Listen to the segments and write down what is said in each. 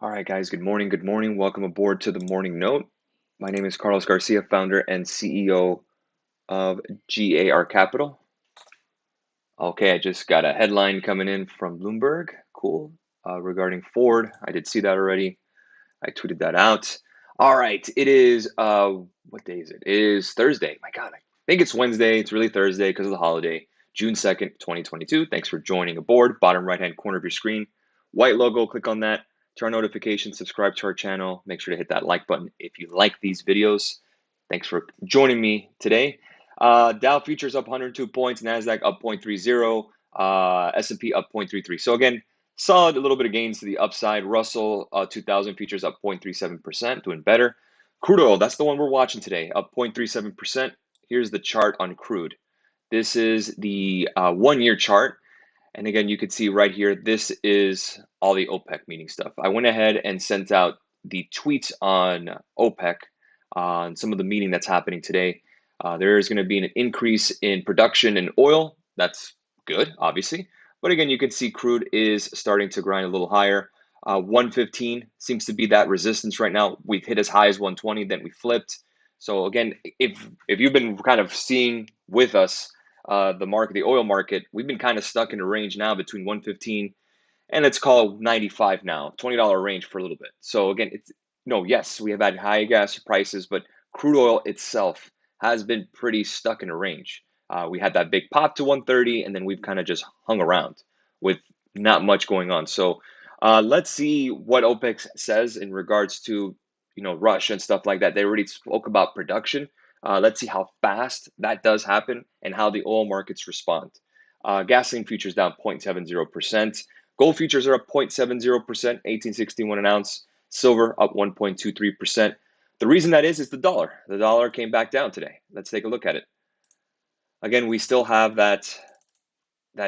All right, guys, good morning. Good morning. Welcome aboard to the Morning Note. My name is Carlos Garcia, founder and CEO of G.A.R Capital. Okay, I just got a headline coming in from Bloomberg. Cool. Regarding Ford. I did see that already. I tweeted that out. All right, it is, what day is it? It is Thursday. My God, I think it's Wednesday. It's really Thursday because of the holiday, June 2nd, 2022. Thanks for joining aboard. Bottom right-hand corner of your screen, white logo, click on that. Turn on notifications, subscribe to our channel. Make sure to hit that like button if you like these videos. Thanks for joining me today. Dow futures up 102 points, NASDAQ up 0.30, S&P up 0.33. So again, solid, a little bit of gains to the upside. Russell 2000 futures up 0.37%, doing better. Crude oil, that's the one we're watching today, up 0.37%. Here's the chart on crude. This is the 1-year chart. And again, you can see right here, this is all the OPEC meeting stuff. I went ahead and sent out the tweets on OPEC on some of the meeting that's happening today. There is going to be an increase in production in oil. That's good, obviously. But again, you can see crude is starting to grind a little higher. 115 seems to be that resistance right now. We've hit as high as 120, then we flipped. So again, if you've been kind of seeing with us the market, the oil market, we've been kind of stuck in a range now between 115 and let's call it 95 now, $20 range for a little bit. So again, it's no, yes, we have had high gas prices, but crude oil itself has been pretty stuck in a range. We had that big pop to 130, and then we've kind of just hung around with not much going on. So let's see what OPEC says in regards to Russia and stuff like that. They already spoke about production. Let's see how fast that does happen and how the oil markets respond. Gasoline futures down 0.70%. Gold futures are up 0.70%, 1861 an ounce. Silver up 1.23%. The reason that is the dollar. The dollar came back down today. Let's take a look at it. Again, we still have that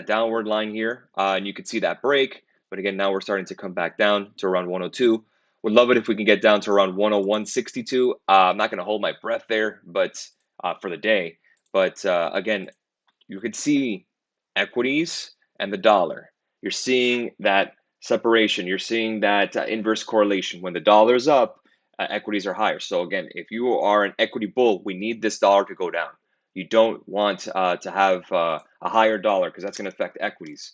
downward line here, and you can see that break. But again, now we're starting to come back down to around 102. Would love it if we can get down to around 101.62. I'm not going to hold my breath there, but for the day. But again, you could see equities and the dollar. You're seeing that separation. You're seeing that inverse correlation. When the dollar is up, equities are higher. So again, if you are an equity bull, we need this dollar to go down. You don't want to have a higher dollar because that's going to affect equities.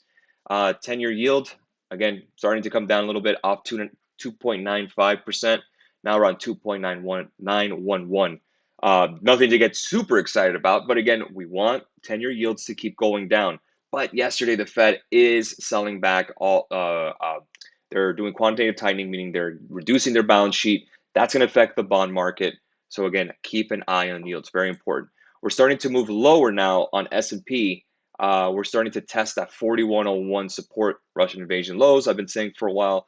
10-year yield, again, starting to come down a little bit off 2.95%, now around 2.911. Nothing to get super excited about, but again, we want 10-year yields to keep going down. But yesterday, the Fed is selling back all. They're doing quantitative tightening, meaning they're reducing their balance sheet. That's going to affect the bond market. So again, keep an eye on yields. Very important. We're starting to move lower now on S&P. We're starting to test that 4101 support, Russian invasion lows. I've been saying for a while.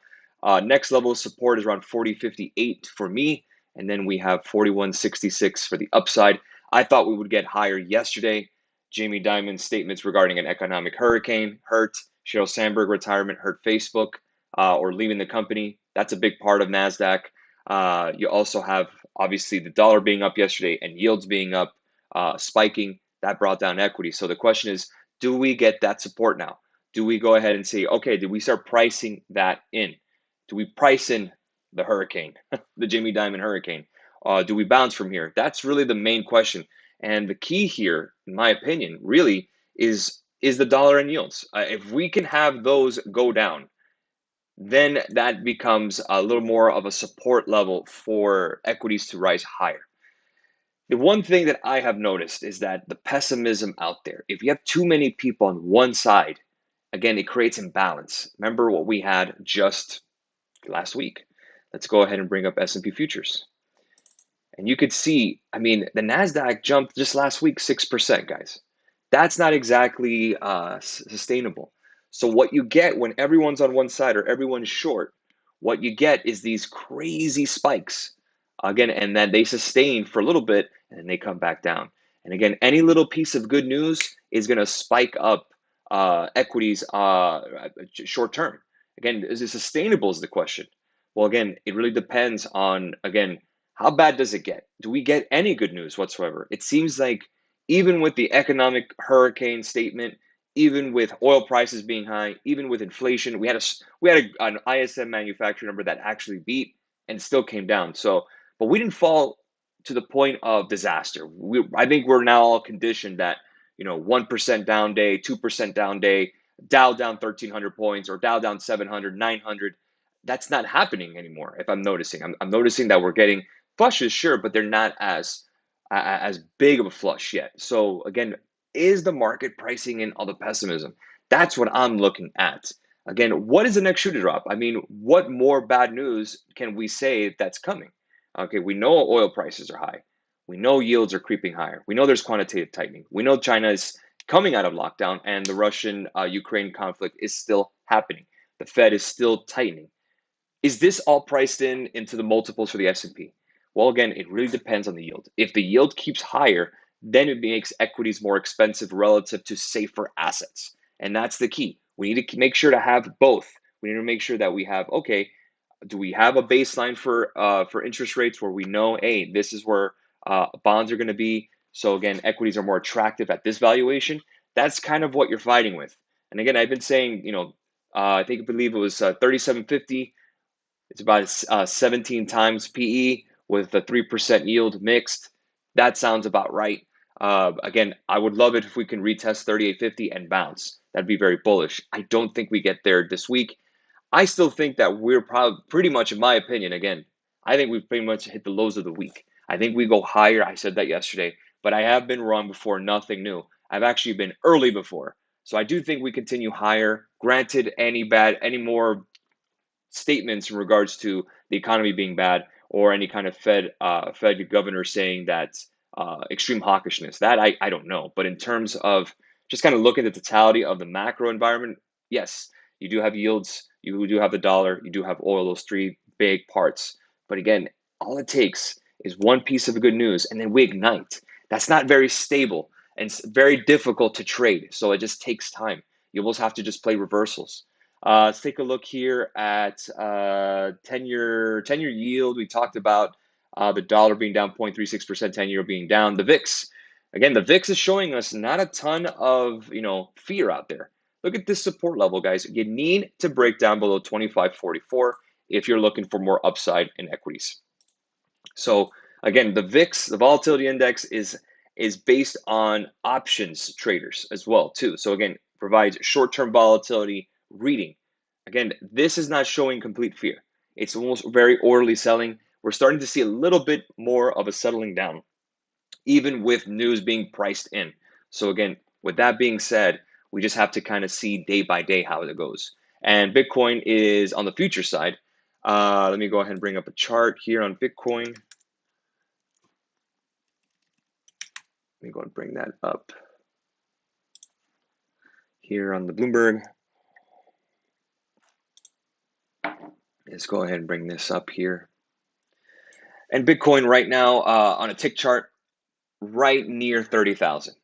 Next level of support is around 4058 for me. And then we have 4166 for the upside. I thought we would get higher yesterday. Jamie Dimon's statements regarding an economic hurricane hurt. Sheryl Sandberg retirement hurt Facebook or leaving the company. That's a big part of NASDAQ. You also have, obviously, the dollar being up yesterday and yields being up, spiking. That brought down equity. So the question is, do we get that support now? Do we go ahead and say, okay, did we start pricing that in? Do we price in the hurricane, the Jamie Dimon hurricane? Do we bounce from here? That's really the main question. And the key here, in my opinion, really is the dollar and yields. If we can have those go down, then that becomes a little more of a support level for equities to rise higher. The one thing that I have noticed is that the pessimism out there, if you have too many people on one side, again, it creates imbalance. Remember what we had just last week. Let's go ahead and bring up S&P futures. And you could see, I mean, the NASDAQ jumped just last week 6%, guys. That's not exactly sustainable. So what you get when everyone's on one side or everyone's short, what you get is these crazy spikes. Again, and then they sustain for a little bit and then they come back down. And again, any little piece of good news is going to spike up equities short term. Again, is it sustainable is the question. Well, again, it really depends on, again, how bad does it get? Do we get any good news whatsoever? It seems like even with the economic hurricane statement, even with oil prices being high, even with inflation, an ISM manufacturing number that actually beat and still came down. So, but we didn't fall to the point of disaster. I think we're now all conditioned that 1% down day, 2% down day, Dow down 1,300 points or Dow down 700, 900. That's not happening anymore. If I'm noticing, I'm noticing that we're getting flushes, sure, but they're not as big of a flush yet. So again, is the market pricing in all the pessimism? That's what I'm looking at. Again, what is the next shoe to drop? I mean, what more bad news can we say that's coming? Okay, we know oil prices are high. We know yields are creeping higher. We know there's quantitative tightening. We know China is coming out of lockdown and the Russian Ukraine conflict is still happening. The Fed is still tightening. Is this all priced into the multiples for the S&P? Well, again, it really depends on the yield. If the yield keeps higher, then it makes equities more expensive relative to safer assets. And that's the key. We need to make sure to have both. We need to make sure that we have, okay, do we have a baseline for interest rates where we know, hey, this is where bonds are going to be. So again, equities are more attractive at this valuation. That's kind of what you're fighting with. And again, I've been saying, I believe it was 3750. It's about 17 times PE with a 3% yield mixed. That sounds about right. Again, I would love it if we can retest 3850 and bounce. That'd be very bullish. I don't think we get there this week. I still think that we're probably pretty much, in my opinion, again, I think we've pretty much hit the lows of the week. I think we go higher. I said that yesterday, but I have been wrong before. Nothing new. I've actually been early before. So I do think we continue higher. Granted, any more statements in regards to the economy being bad or any kind of Fed governor saying that extreme hawkishness. That I don't know. But in terms of just kind of looking at the totality of the macro environment, yes, you do have yields, you do have the dollar, you do have oil, those three big parts. But again, all it takes is one piece of good news and then we ignite. That's not very stable and it's very difficult to trade. So it just takes time. You almost have to just play reversals. Let's take a look here at 10-year yield. We talked about the dollar being down 0.36%, 10-year being down. The VIX, again, the VIX is showing us not a ton of fear out there. Look at this support level, guys. You need to break down below 25.44 if you're looking for more upside in equities. So again, the VIX, the volatility index, is based on options traders as well too. So again, provides short-term volatility reading. Again, this is not showing complete fear. It's almost very orderly selling. We're starting to see a little bit more of a settling down, even with news being priced in. So again, with that being said, we just have to kind of see day by day how it goes. And Bitcoin is on the future side. Let me go ahead and bring up a chart here on Bitcoin. Let me go and bring that up here on the Bloomberg. Let's go ahead and bring this up here. And Bitcoin right now on a tick chart, right near 30,000.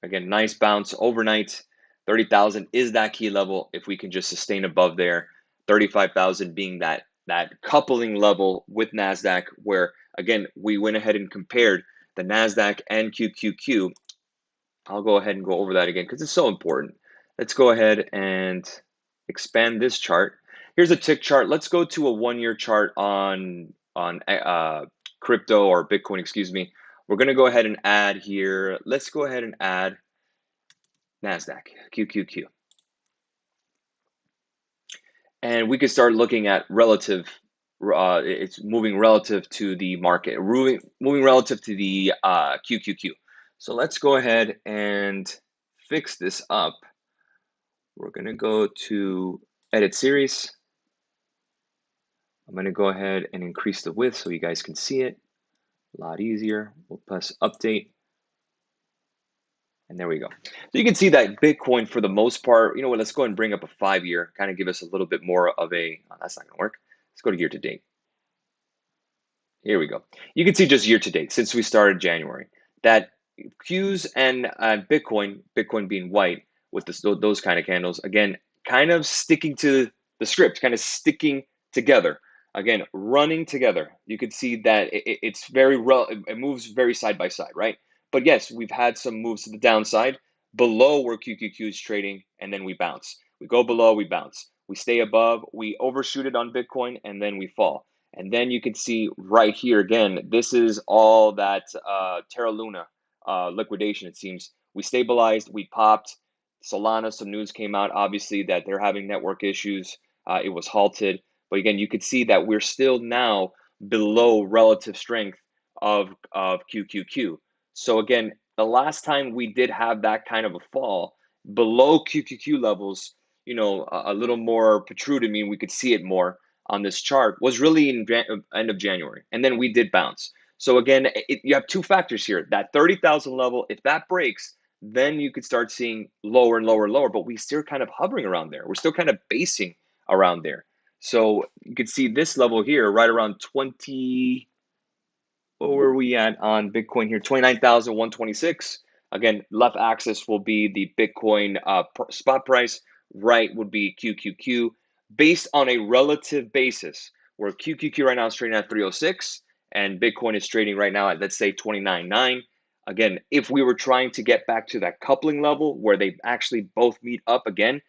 Again, nice bounce overnight. 30,000 is that key level. If we can just sustain above there, 35,000 being that coupling level with NASDAQ, where again, we went ahead and compared the NASDAQ and QQQ. I'll go ahead and go over that again because it's so important. Let's go ahead and expand this chart. Here's a tick chart. Let's go to a 1-year chart on crypto or Bitcoin, excuse me. We're going to go ahead and add here. Let's go ahead and add NASDAQ, QQQ. And we could start looking at relative, it's moving relative to the market, moving relative to the QQQ. So let's go ahead and fix this up. We're going to go to edit series. I'm going to go ahead and increase the width so you guys can see it. A lot easier. We'll press update. And there we go. So you can see that Bitcoin, for the most part, you know what, let's go ahead and bring up a 5-year, kind of give us a little bit more of a, oh, that's not going to work. Let's go to year to date. Here we go. You can see just year to date, since we started January, that Qs and Bitcoin being white with those kind of candles, again, kind of sticking to the script, kind of sticking together. Again, running together. You can see that it moves very side by side, right? But yes, we've had some moves to the downside, below where QQQ is trading, and then we bounce. We go below, we bounce. We stay above, we overshoot it on Bitcoin, and then we fall. And then you can see right here again, this is all that Terra Luna liquidation, it seems. We stabilized, we popped. Solana, some news came out, obviously, that they're having network issues. It was halted. But again, you could see that we're still now below relative strength of QQQ. So again, the last time we did have that kind of a fall below QQQ levels, a little more protruded, I mean, we could see it more on this chart, was really in end of January. And then we did bounce. So again, you have two factors here. That 30,000 level, if that breaks, then you could start seeing lower and lower and lower, but we still kind of hovering around there. We're still kind of basing around there. So you could see this level here, right around 20, what were we at on Bitcoin here? 29,126. Again, left axis will be the Bitcoin spot price. Right would be QQQ. Based on a relative basis, where QQQ right now is trading at 306 and Bitcoin is trading right now at, let's say, 29.9. Again, if we were trying to get back to that coupling level where they actually both meet up again,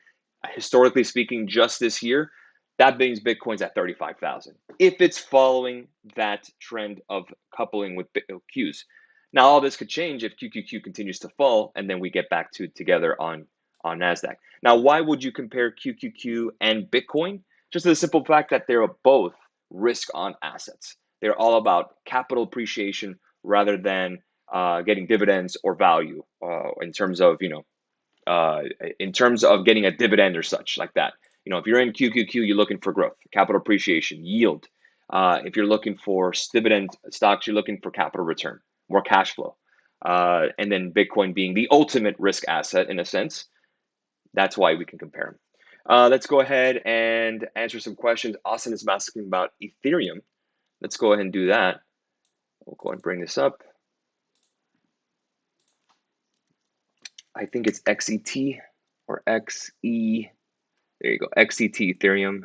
historically speaking, just this year, that means Bitcoin's at 35,000. If it's following that trend of coupling with Qs. Now, all this could change if QQQ continues to fall and then we get back to together on NASDAQ. Now, why would you compare QQQ and Bitcoin? Just the simple fact that they're both risk on assets. They're all about capital appreciation rather than getting dividends or value in terms of, in terms of getting a dividend or such like that. If you're in QQQ, you're looking for growth, capital appreciation, yield. If you're looking for dividend stocks, you're looking for capital return, more cash flow. And then Bitcoin being the ultimate risk asset in a sense. That's why we can compare them. Let's go ahead and answer some questions. Austin is asking about Ethereum. Let's go ahead and do that. We'll go ahead and bring this up. I think it's XET or XE. There you go, XET Ethereum.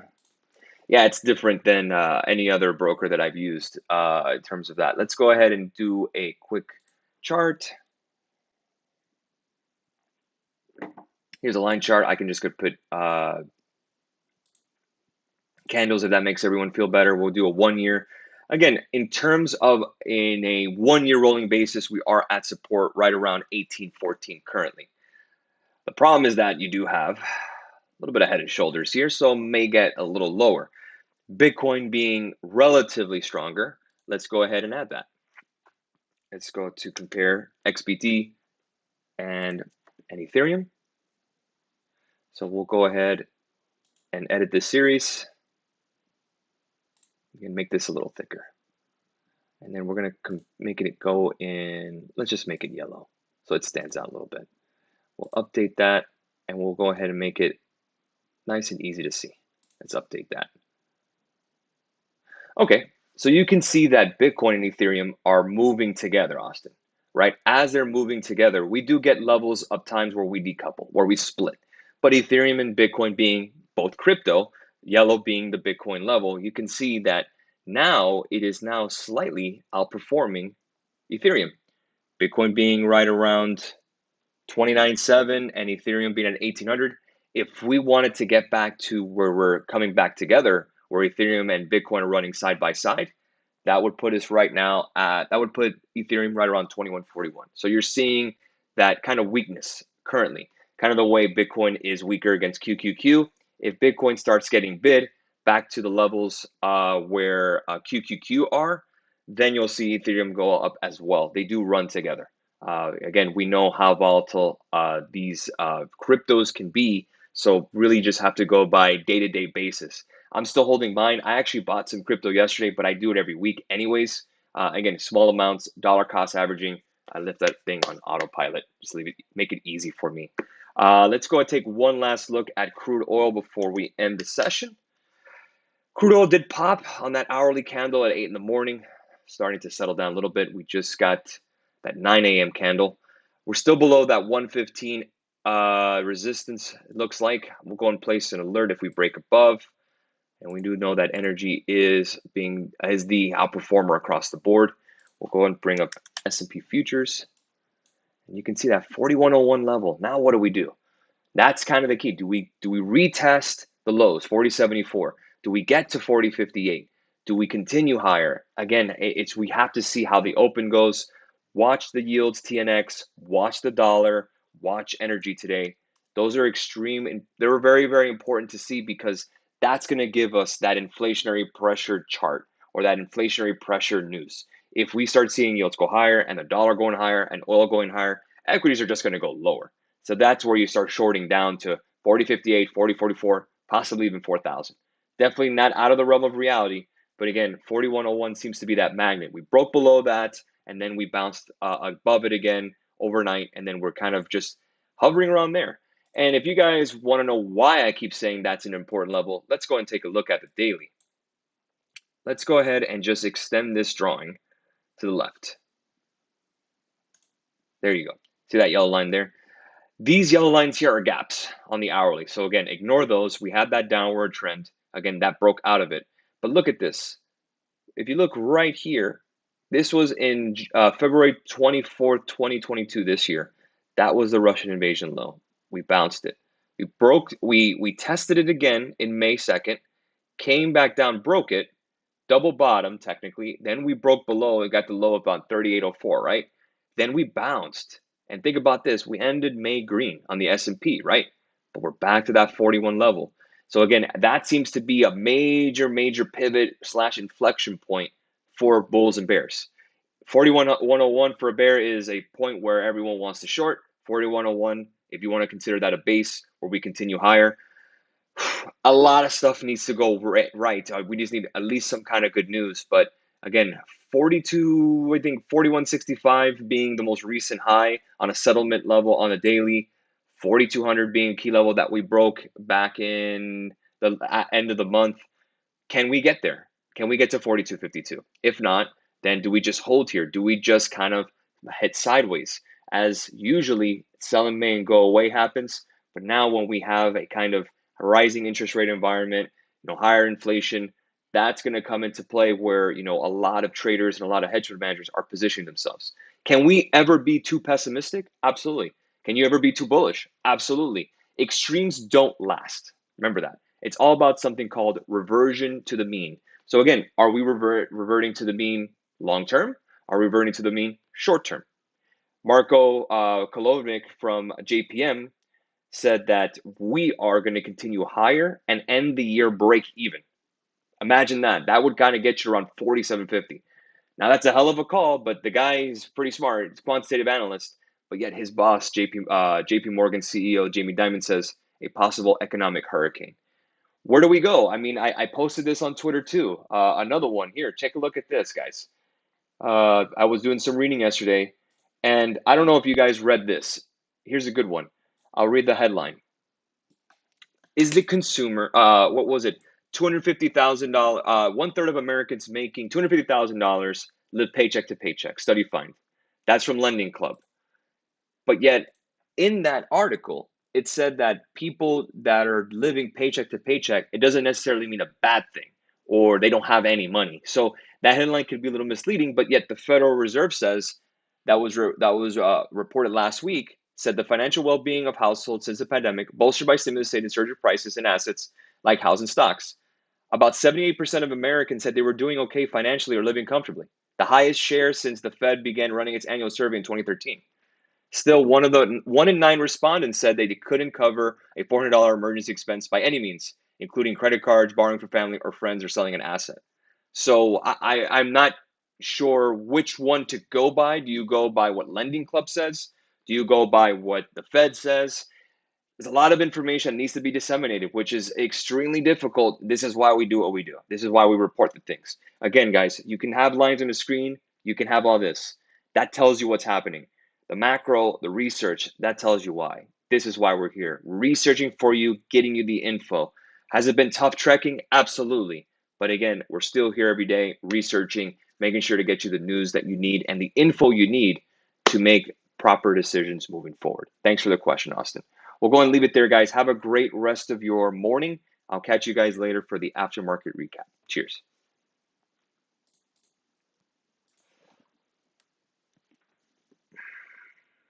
Yeah, it's different than any other broker that I've used in terms of that. Let's go ahead and do a quick chart. Here's a line chart. I can just go put candles if that makes everyone feel better. We'll do a 1 year. Again, in terms of in a 1 year rolling basis, we are at support right around 1814 currently. The problem is that you do have a little bit of head and shoulders here, so may get a little lower. Bitcoin being relatively stronger, let's go ahead and add that. Let's go to compare XBT and Ethereum. So we'll go ahead and edit this series. We can make this a little thicker. And then we're going to make it go in, let's just make it yellow so it stands out a little bit. We'll update that and we'll go ahead and make it nice and easy to see. Let's update that. Okay, so you can see that Bitcoin and Ethereum are moving together, Austin, right? As they're moving together, we do get levels of times where we decouple, where we split. But Ethereum and Bitcoin being both crypto, yellow being the Bitcoin level, you can see that now it is now slightly outperforming Ethereum. Bitcoin being right around 29.7 and Ethereum being at 1800. If we wanted to get back to where we're coming back together, where Ethereum and Bitcoin are running side by side, that would put us right now at, that would put Ethereum right around 2141. So you're seeing that kind of weakness currently, kind of the way Bitcoin is weaker against QQQ. If Bitcoin starts getting bid back to the levels where QQQ are, then you'll see Ethereum go up as well. They do run together. Again, we know how volatile these cryptos can be, so really just have to go by day-to-day basis. I'm still holding mine. I actually bought some crypto yesterday, but I do it every week anyways. Again, small amounts, dollar cost averaging. I left that thing on autopilot. Just leave it, make it easy for me. Let's go and take one last look at crude oil before we end the session. Crude oil did pop on that hourly candle at 8 in the morning, starting to settle down a little bit. We just got that 9 a.m. candle. We're still below that 115 resistance, it looks like. We'll go and place an alert if we break above. And we do know that energy is the outperformer across the board. We'll go and bring up S&P futures. And you can see that 4101 level. Now what do? That's kind of the key. Do we retest the lows, 4074? Do we get to 4058? Do we continue higher? Again, it's we have to see how the open goes. Watch the yields, TNX, watch the dollar, watch energy today. Those are extreme and they're very, very important to see because that's going to give us that inflationary pressure chart or that inflationary pressure news. If we start seeing yields go higher and the dollar going higher and oil going higher, equities are just going to go lower. So that's where you start shorting down to 4058, 4044, possibly even 4,000. Definitely not out of the realm of reality. But again, 4101 seems to be that magnet. We broke below that and then we bounced above it again overnight. And then we're kind of just hovering around there. And if you guys want to know why I keep saying that's an important level, let's go and take a look at the daily. Let's go ahead and just extend this drawing to the left. There you go. See that yellow line there? These yellow lines here are gaps on the hourly. So again, ignore those. We had that downward trend. Again, that broke out of it. But look at this. If you look right here, this was in February 24th, 2022 this year. That was the Russian invasion low. We bounced it. We tested it again in May 2nd, came back down, broke it, double bottom technically. Then we broke below and got the low of about 3804, right? Then we bounced. And think about this, we ended May green on the S&P, right? But we're back to that 41 level. So again, that seems to be a major pivot / inflection point for bulls and bears. 4101 for a bear is a point where everyone wants to short. 4101, if you want to consider that a base where we continue higher, a lot of stuff needs to go right. We just need at least some kind of good news. But again, 42, I think 4165 being the most recent high on a settlement level on a daily, 4200 being a key level that we broke back in the end of the month. Can we get there? Can we get to 4252? If not, then do we just hold here? Do we just kind of hit sideways? As usually selling May and go away happens. But now when we have a kind of rising interest rate environment, higher inflation, that's going to come into play where, a lot of traders and a lot of hedge fund managers are positioning themselves. Can we ever be too pessimistic? Absolutely. Can you ever be too bullish? Absolutely. Extremes don't last. Remember that. It's all about something called reversion to the mean. So again, are we reverting to the mean long term? Are we reverting to the mean short term? Marco Kolovnik from JPM said that we are going to continue higher and end the year break even. Imagine that. That would kind of get you around 4750. Now that's a hell of a call, but the guy is pretty smart. He's a quantitative analyst, but yet his boss, JP Morgan CEO Jamie Dimon, says a possible economic hurricane. Where do we go? I mean, I posted this on Twitter too. Another one here. Take a look at this, guys. I was doing some reading yesterday, and I don't know if you guys read this. Here's a good one. I'll read the headline. Is the consumer, what was it? $250,000, one third of Americans making $250,000 live paycheck to paycheck. Study find. That's from Lending Club. But yet, in that article, it said that people that are living paycheck to paycheck, it doesn't necessarily mean a bad thing or they don't have any money. So that headline could be a little misleading, but yet the Federal Reserve says that was reported last week, said the financial well-being of households since the pandemic, bolstered by stimulus aid and surge of prices and assets like housing stocks. About 78% of Americans said they were doing okay financially or living comfortably, the highest share since the Fed began running its annual survey in 2013. Still, one in 9 respondents said they couldn't cover a $400 emergency expense by any means, including credit cards, borrowing from family or friends, or selling an asset. So I'm not sure which one to go by. Do you go by what Lending Club says? Do you go by what the Fed says? There's a lot of information that needs to be disseminated, which is extremely difficult. This is why we do what we do. This is why we report the things. Again, guys, you can have lines on the screen. You can have all this. That tells you what's happening. The macro, the research, that tells you why. This is why we're here. Researching for you, getting you the info. Has it been tough trekking? Absolutely. But again, we're still here every day researching, making sure to get you the news that you need and the info you need to make proper decisions moving forward. Thanks for the question, Austin. We'll go and leave it there, guys. Have a great rest of your morning. I'll catch you guys later for the aftermarket recap. Cheers.